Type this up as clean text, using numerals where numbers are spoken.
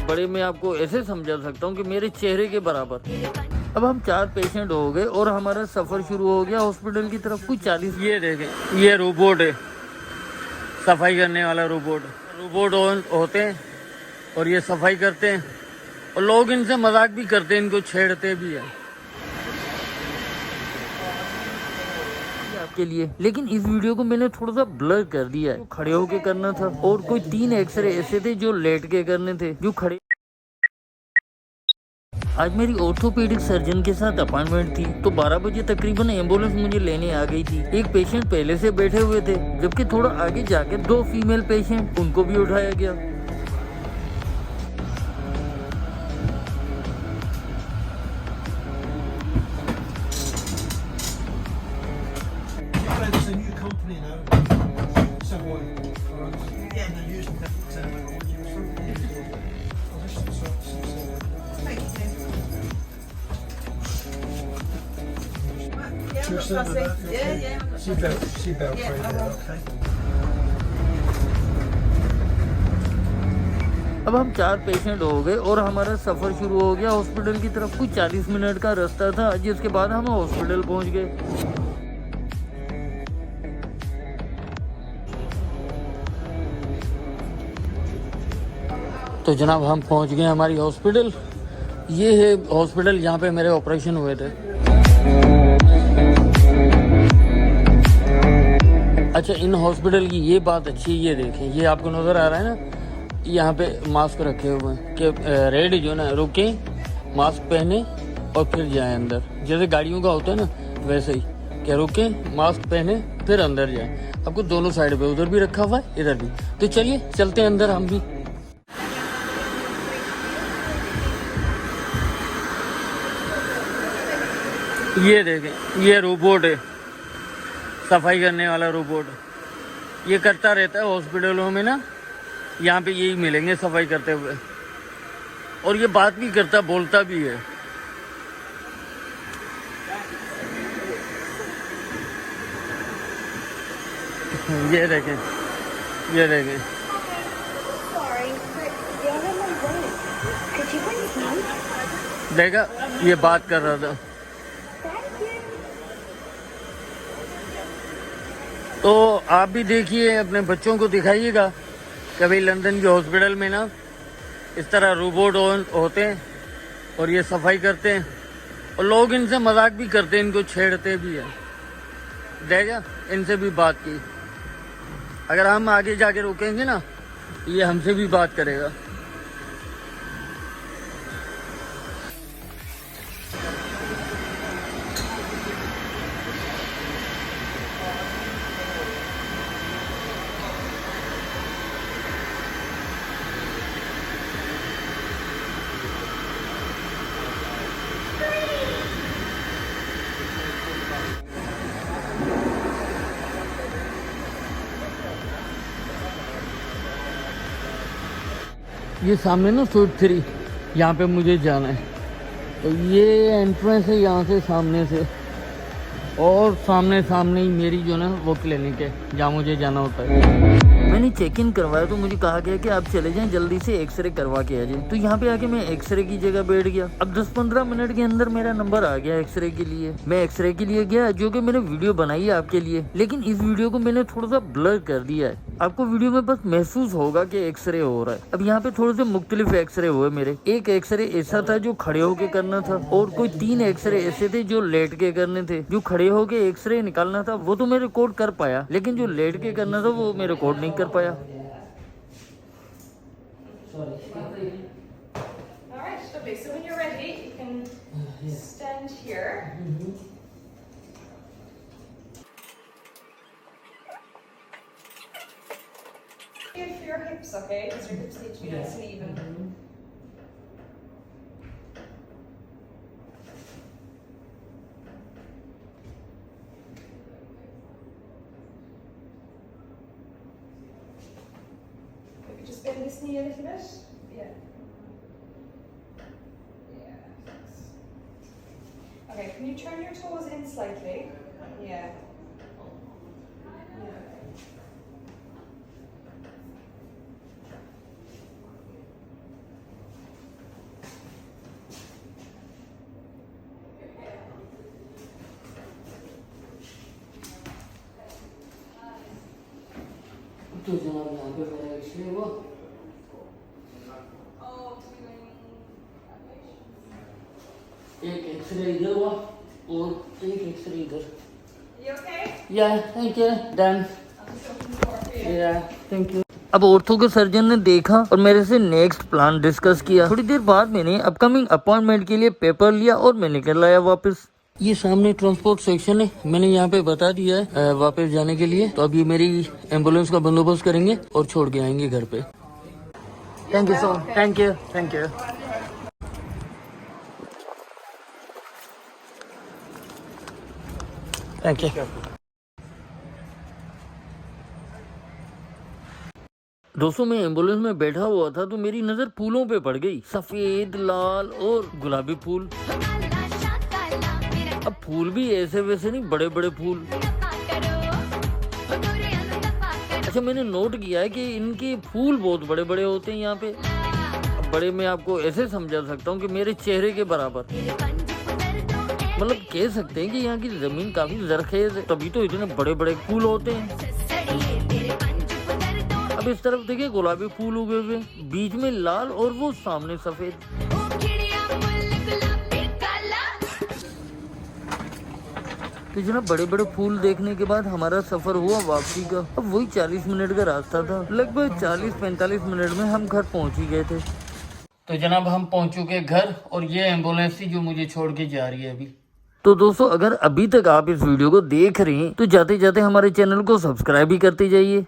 बड़े मैं आपको ऐसे समझा सकता हूँ कि मेरे चेहरे के बराबर। अब हम 4 पेशेंट हो गए और हमारा सफर शुरू हो गया हॉस्पिटल की तरफ। कुछ 40। ये देखें, ये रोबोट है, सफाई करने वाला रोबोट होते हैं और ये सफाई करते हैं और लोग इनसे मजाक भी करते हैं, इनको छेड़ते भी हैं आपके लिए। लेकिन इस वीडियो को मैंने थोड़ा सा ब्लर कर दिया है। खड़े होके करना था और कोई 3 एक्सरे ऐसे थे जो लेट के करने थे, जो खड़े। आज मेरी ऑर्थोपेडिक सर्जन के साथ अपॉइंटमेंट थी, तो 12 बजे तकरीबन एम्बुलेंस मुझे लेने आ गई थी। एक पेशेंट पहले से बैठे हुए थे, जबकि थोड़ा आगे जाके 2 फीमेल पेशेंट, उनको भी उठाया गया। It's a new company now, Subway for us. Yeah, they're using that. Seatbelt right there, okay. अब हम 4 पेशेंट हो गए और हमारा सफर शुरू हो गया हॉस्पिटल की तरफ। कुछ 40 मिनट का रास्ता था, जिसके बाद हम हॉस्पिटल पहुंच गए। तो जनाब हम पहुंच गए हमारी हॉस्पिटल। ये है हॉस्पिटल जहाँ पे मेरे ऑपरेशन हुए थे। अच्छा, इन हॉस्पिटल की ये बात अच्छी है, ये देखें, ये आपको नज़र आ रहा है ना, यहाँ पे मास्क रखे हुए हैं कि रेड जो ना रुके, मास्क पहने और फिर जाए अंदर। जैसे गाड़ियों का होता है ना, वैसे ही कि रुके, मास्क पहने, फिर अंदर जाए। आपको दोनों साइड पे, उधर भी रखा हुआ है, इधर भी। तो चलिए चलते हैं अंदर हम भी। ये देखें, ये रोबोट है, सफाई करने वाला रोबोट। ये करता रहता है हॉस्पिटलों में ना, यहाँ पे यही मिलेंगे सफाई करते हुए। और ये बात भी करता, बोलता भी है। ये देखें, ये देखें। देखा, ये बात कर रहा था। तो आप भी देखिए, अपने बच्चों को दिखाइएगा कभी लंदन के हॉस्पिटल में ना इस तरह रोबोट होते हैं और ये सफाई करते हैं और लोग इनसे मजाक भी करते हैं, इनको छेड़ते भी हैं। देखा, इनसे भी बात की। अगर हम आगे जाके रुकेंगे ना, ये हमसे भी बात करेगा। ये सामने ना सूट 3, यहाँ पे मुझे जाना है। तो ये एंट्रेंस है यहाँ से, सामने से, और सामने सामने ही मेरी जो ना वो क्लिनिक है जहाँ मुझे जाना होता है। मैंने चेक इन करवाया तो मुझे कहा गया कि आप चले जाएं, जल्दी से एक्सरे करवा के आ जाए। तो यहाँ पे आके मैं एक्सरे की जगह बैठ गया। अब 10-15 मिनट के अंदर मेरा नंबर आ गया एक्सरे के लिए। मैं एक्सरे के लिए गया, जो कि मैंने वीडियो बनाई है आपके लिए, लेकिन इस वीडियो को मैंने थोड़ा सा ब्लर कर दिया है। आपको वीडियो में बस महसूस होगा कि एक्सरे हो रहा है। अब यहाँ पे थोड़े से मुख्तलिफ एक्सरे हुए मेरे। एक एक्सरे ऐसा था जो खड़े होके करना था, और कोई 3 एक्सरे ऐसे थे जो लेट के करने थे। जो खड़े होके एक्सरे निकालना था वो तो मैं रिकॉर्ड कर पाया, लेकिन जो लेट के करना था वो मैं रिकॉर्ड नहीं कर पाया। Alright, okay, so when you're ready, you can stand here. Good for your hips, okay? Because your hips need to be nice and even. Maybe just bend this knee a little bit. Yeah. Okay, can you turn your toes in slightly? Yeah. तो जनाब यहाँ पे मेरा x ray हुआ। एक x ray इधर हुआ और एक एक्सरे इधर। You okay? या thank you done. I'm just opening the door for you. या थैंक यू। अब ऑर्थो के सर्जन ने देखा और मेरे से नेक्स्ट प्लान डिस्कस किया। थोड़ी देर बाद मैंने अपकमिंग अपॉइंटमेंट के लिए पेपर लिया और मैं निकल आया वापस। ये सामने ट्रांसपोर्ट सेक्शन है, मैंने यहाँ पे बता दिया है वापस जाने के लिए। तो अभी मेरी एम्बुलेंस का बंदोबस्त करेंगे और छोड़ के आएंगे घर पे। Thank you so much. Thank you thank you. Thank you. दोस्तों मैं एम्बुलेंस में बैठा हुआ था तो मेरी नजर फूलों पे पड़ गई, सफेद, लाल और गुलाबी फूल। अब फूल भी ऐसे वैसे नहीं, बड़े बड़े फूल। अच्छा मैंने नोट किया है कि इनके फूल बहुत बड़े बड़े होते हैं यहाँ पे। अब बड़े मैं आपको ऐसे समझा सकता हूँ कि मेरे चेहरे के बराबर। मतलब कह सकते हैं कि यहाँ की जमीन काफी जरखेज है, तभी तो इतने बड़े बड़े फूल होते हैं। अब इस तरफ देखिए गुलाबी फूल उगे हुए, बीच में लाल और वो सामने सफेद। तो जो ना बड़े बड़े फूल देखने के बाद हमारा सफर हुआ वापसी का। अब वही 40 मिनट का रास्ता था, लगभग 40-45 मिनट में हम घर पहुंच ही गए थे। तो जनाब हम पहुंच चुके घर और ये एम्बुलेंस थी जो मुझे छोड़ के जा रही है अभी। तो दोस्तों अगर अभी तक आप इस वीडियो को देख रहे हैं तो जाते जाते हमारे चैनल को सब्सक्राइब भी करते जाइए।